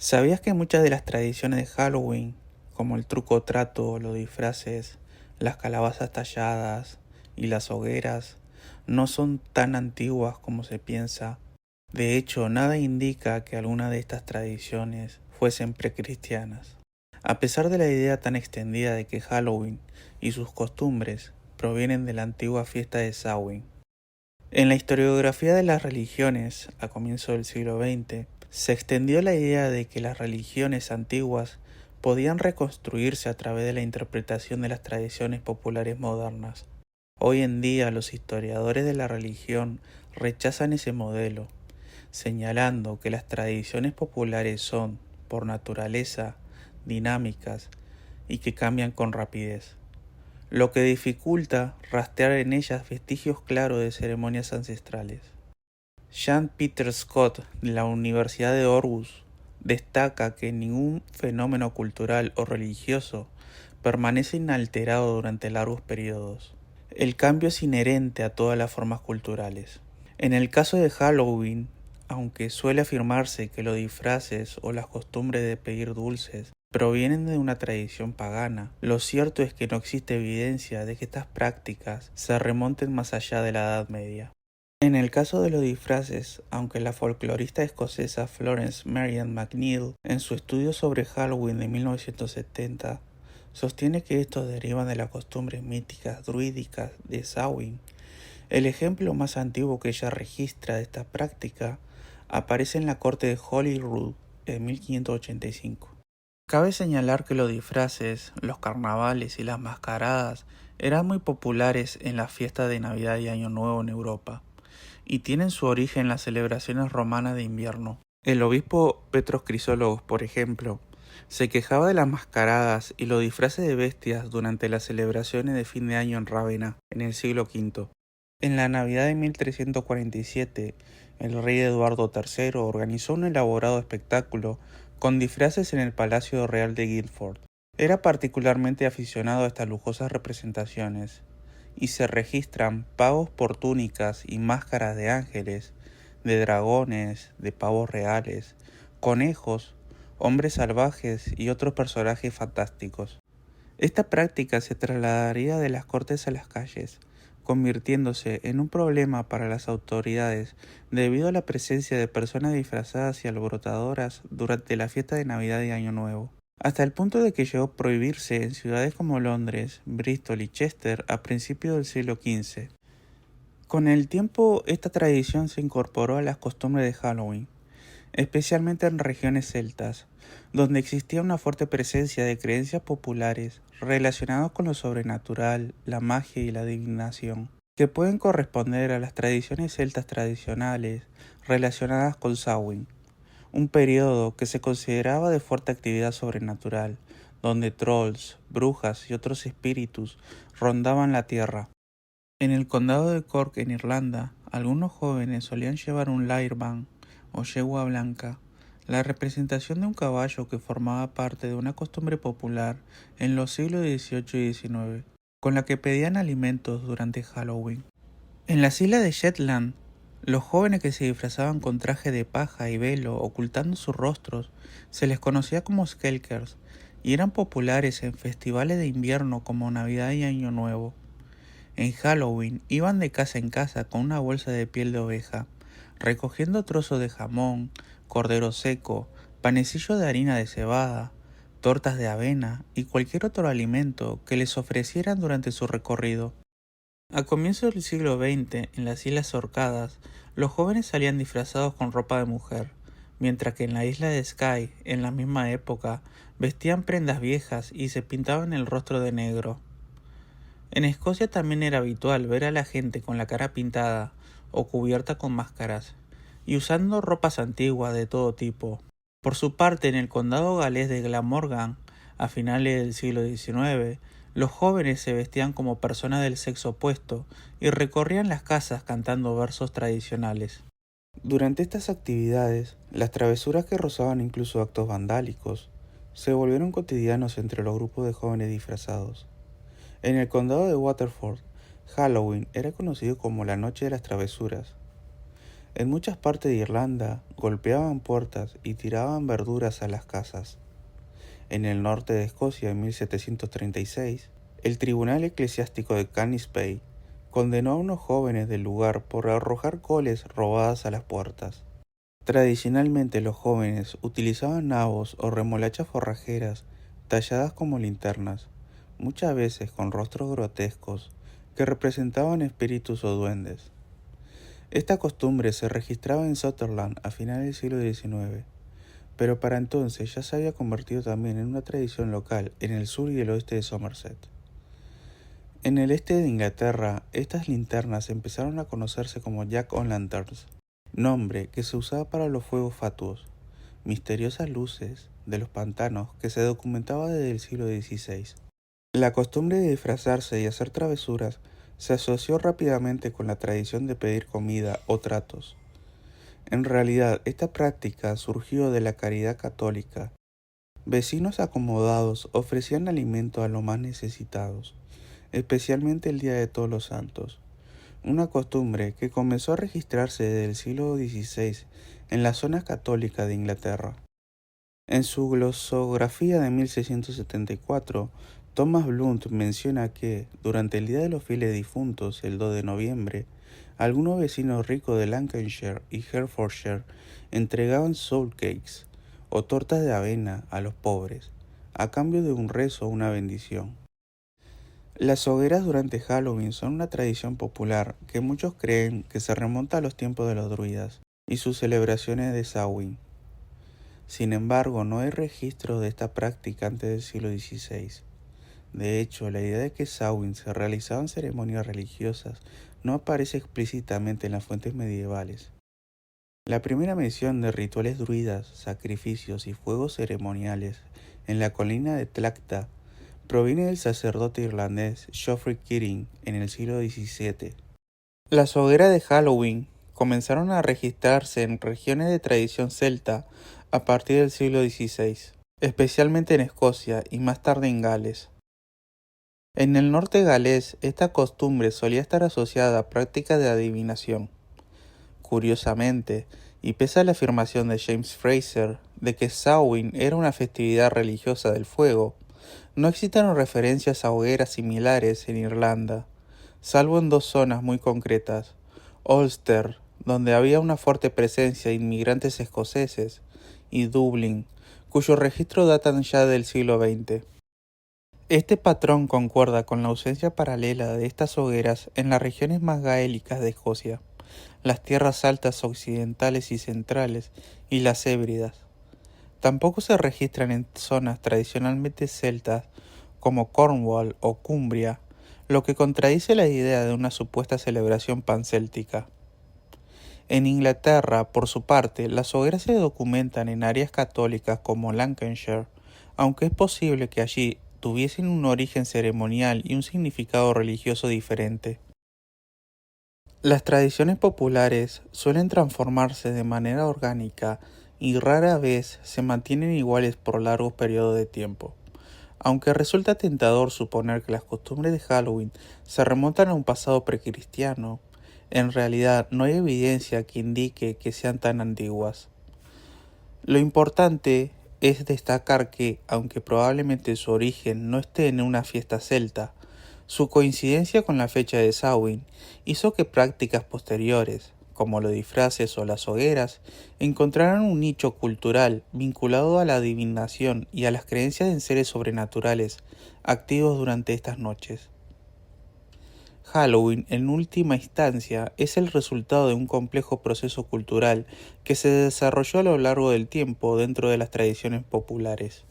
¿Sabías que muchas de las tradiciones de Halloween, como el truco o trato, los disfraces, las calabazas talladas y las hogueras, no son tan antiguas como se piensa? De hecho, nada indica que alguna de estas tradiciones fuesen precristianas. A pesar de la idea tan extendida de que Halloween y sus costumbres provienen de la antigua fiesta de Samhain. En la historiografía de las religiones, a comienzos del siglo XX, se extendió la idea de que las religiones antiguas podían reconstruirse a través de la interpretación de las tradiciones populares modernas. Hoy en día los historiadores de la religión rechazan ese modelo, señalando que las tradiciones populares son, por naturaleza, dinámicas y que cambian con rapidez, lo que dificulta rastrear en ellas vestigios claros de ceremonias ancestrales. Jean Peter Scott, de la Universidad de Aarhus, destaca que ningún fenómeno cultural o religioso permanece inalterado durante largos periodos. El cambio es inherente a todas las formas culturales. En el caso de Halloween, aunque suele afirmarse que los disfraces o las costumbres de pedir dulces provienen de una tradición pagana, lo cierto es que no existe evidencia de que estas prácticas se remonten más allá de la Edad Media. En el caso de los disfraces, aunque la folclorista escocesa Florence Marian McNeill, en su estudio sobre Halloween de 1970, sostiene que estos derivan de las costumbres míticas druídicas de Samhain, el ejemplo más antiguo que ella registra de esta práctica aparece en la corte de Holyrood en 1585. Cabe señalar que los disfraces, los carnavales y las mascaradas eran muy populares en las fiestas de Navidad y Año Nuevo en Europa, y tienen su origen en las celebraciones romanas de invierno. El obispo Petros Crisólogos, por ejemplo, se quejaba de las mascaradas y los disfraces de bestias durante las celebraciones de fin de año en Rávena, en el siglo V. En la Navidad de 1347, el rey Eduardo III organizó un elaborado espectáculo con disfraces en el Palacio Real de Guildford. Era particularmente aficionado a estas lujosas representaciones, y se registran pagos por túnicas y máscaras de ángeles, de dragones, de pavos reales, conejos, hombres salvajes y otros personajes fantásticos. Esta práctica se trasladaría de las cortes a las calles, convirtiéndose en un problema para las autoridades debido a la presencia de personas disfrazadas y alborotadoras durante la fiesta de Navidad y Año Nuevo, hasta el punto de que llegó a prohibirse en ciudades como Londres, Bristol y Chester a principios del siglo XV. Con el tiempo, esta tradición se incorporó a las costumbres de Halloween, especialmente en regiones celtas, donde existía una fuerte presencia de creencias populares relacionadas con lo sobrenatural, la magia y la adivinación, que pueden corresponder a las tradiciones celtas tradicionales relacionadas con Samhain, un periodo que se consideraba de fuerte actividad sobrenatural, donde trolls, brujas y otros espíritus rondaban la tierra. En el condado de Cork, en Irlanda, algunos jóvenes solían llevar un lairban o yegua blanca, la representación de un caballo que formaba parte de una costumbre popular en los siglos XVIII y XIX, con la que pedían alimentos durante Halloween. En las islas de Shetland, los jóvenes que se disfrazaban con traje de paja y velo ocultando sus rostros se les conocía como skelkers y eran populares en festivales de invierno como Navidad y Año Nuevo. En Halloween iban de casa en casa con una bolsa de piel de oveja, recogiendo trozos de jamón, cordero seco, panecillo de harina de cebada, tortas de avena y cualquier otro alimento que les ofrecieran durante su recorrido. A comienzos del siglo XX, en las Islas Orcadas, los jóvenes salían disfrazados con ropa de mujer, mientras que en la isla de Skye, en la misma época, vestían prendas viejas y se pintaban el rostro de negro. En Escocia también era habitual ver a la gente con la cara pintada o cubierta con máscaras, y usando ropas antiguas de todo tipo. Por su parte, en el condado galés de Glamorgan, a finales del siglo XIX, los jóvenes se vestían como personas del sexo opuesto y recorrían las casas cantando versos tradicionales. Durante estas actividades, las travesuras que rozaban incluso actos vandálicos se volvieron cotidianos entre los grupos de jóvenes disfrazados. En el condado de Waterford, Halloween era conocido como la Noche de las Travesuras. En muchas partes de Irlanda golpeaban puertas y tiraban verduras a las casas. En el norte de Escocia, en 1736, el Tribunal Eclesiástico de Canisbay condenó a unos jóvenes del lugar por arrojar coles robadas a las puertas. Tradicionalmente los jóvenes utilizaban nabos o remolachas forrajeras talladas como linternas, muchas veces con rostros grotescos que representaban espíritus o duendes. Esta costumbre se registraba en Sutherland a finales del siglo XIX, pero para entonces ya se había convertido también en una tradición local en el sur y el oeste de Somerset. En el este de Inglaterra, estas linternas empezaron a conocerse como Jack-o'-lanterns, nombre que se usaba para los fuegos fatuos, misteriosas luces de los pantanos que se documentaba desde el siglo XVI. La costumbre de disfrazarse y hacer travesuras se asoció rápidamente con la tradición de pedir comida o tratos. En realidad, esta práctica surgió de la caridad católica. Vecinos acomodados ofrecían alimento a los más necesitados, especialmente el Día de Todos los Santos, una costumbre que comenzó a registrarse desde el siglo XVI en las zonas católicas de Inglaterra. En su glosografía de 1674, Thomas Blunt menciona que, durante el Día de los Fieles Difuntos, el 2 de noviembre, algunos vecinos ricos de Lancashire y Hertfordshire entregaban soul cakes o tortas de avena a los pobres, a cambio de un rezo o una bendición. Las hogueras durante Halloween son una tradición popular que muchos creen que se remonta a los tiempos de los druidas y sus celebraciones de Samhain. Sin embargo, no hay registro de esta práctica antes del siglo XVI. De hecho, la idea de que Samhain se realizaban ceremonias religiosas no aparece explícitamente en las fuentes medievales. La primera mención de rituales druidas, sacrificios y fuegos ceremoniales en la colina de Tlachta proviene del sacerdote irlandés Geoffrey Keating en el siglo XVII. Las hogueras de Halloween comenzaron a registrarse en regiones de tradición celta a partir del siglo XVI, especialmente en Escocia y más tarde en Gales. En el norte galés, esta costumbre solía estar asociada a prácticas de adivinación. Curiosamente, y pese a la afirmación de James Fraser de que Samhain era una festividad religiosa del fuego, no existen referencias a hogueras similares en Irlanda, salvo en dos zonas muy concretas: Ulster, donde había una fuerte presencia de inmigrantes escoceses, y Dublín, cuyos registros datan ya del siglo XX. Este patrón concuerda con la ausencia paralela de estas hogueras en las regiones más gaélicas de Escocia, las tierras altas occidentales y centrales, y las Hébridas. Tampoco se registran en zonas tradicionalmente celtas como Cornwall o Cumbria, lo que contradice la idea de una supuesta celebración pancéltica. En Inglaterra, por su parte, las hogueras se documentan en áreas católicas como Lancashire, aunque es posible que allí tuviesen un origen ceremonial y un significado religioso diferente. Las tradiciones populares suelen transformarse de manera orgánica y rara vez se mantienen iguales por largos periodos de tiempo. Aunque resulta tentador suponer que las costumbres de Halloween se remontan a un pasado precristiano, en realidad no hay evidencia que indique que sean tan antiguas. Lo importante es destacar que, aunque probablemente su origen no esté en una fiesta celta, su coincidencia con la fecha de Samhain hizo que prácticas posteriores, como los disfraces o las hogueras, encontraran un nicho cultural vinculado a la adivinación y a las creencias en seres sobrenaturales activos durante estas noches. Halloween, en última instancia, es el resultado de un complejo proceso cultural que se desarrolló a lo largo del tiempo dentro de las tradiciones populares.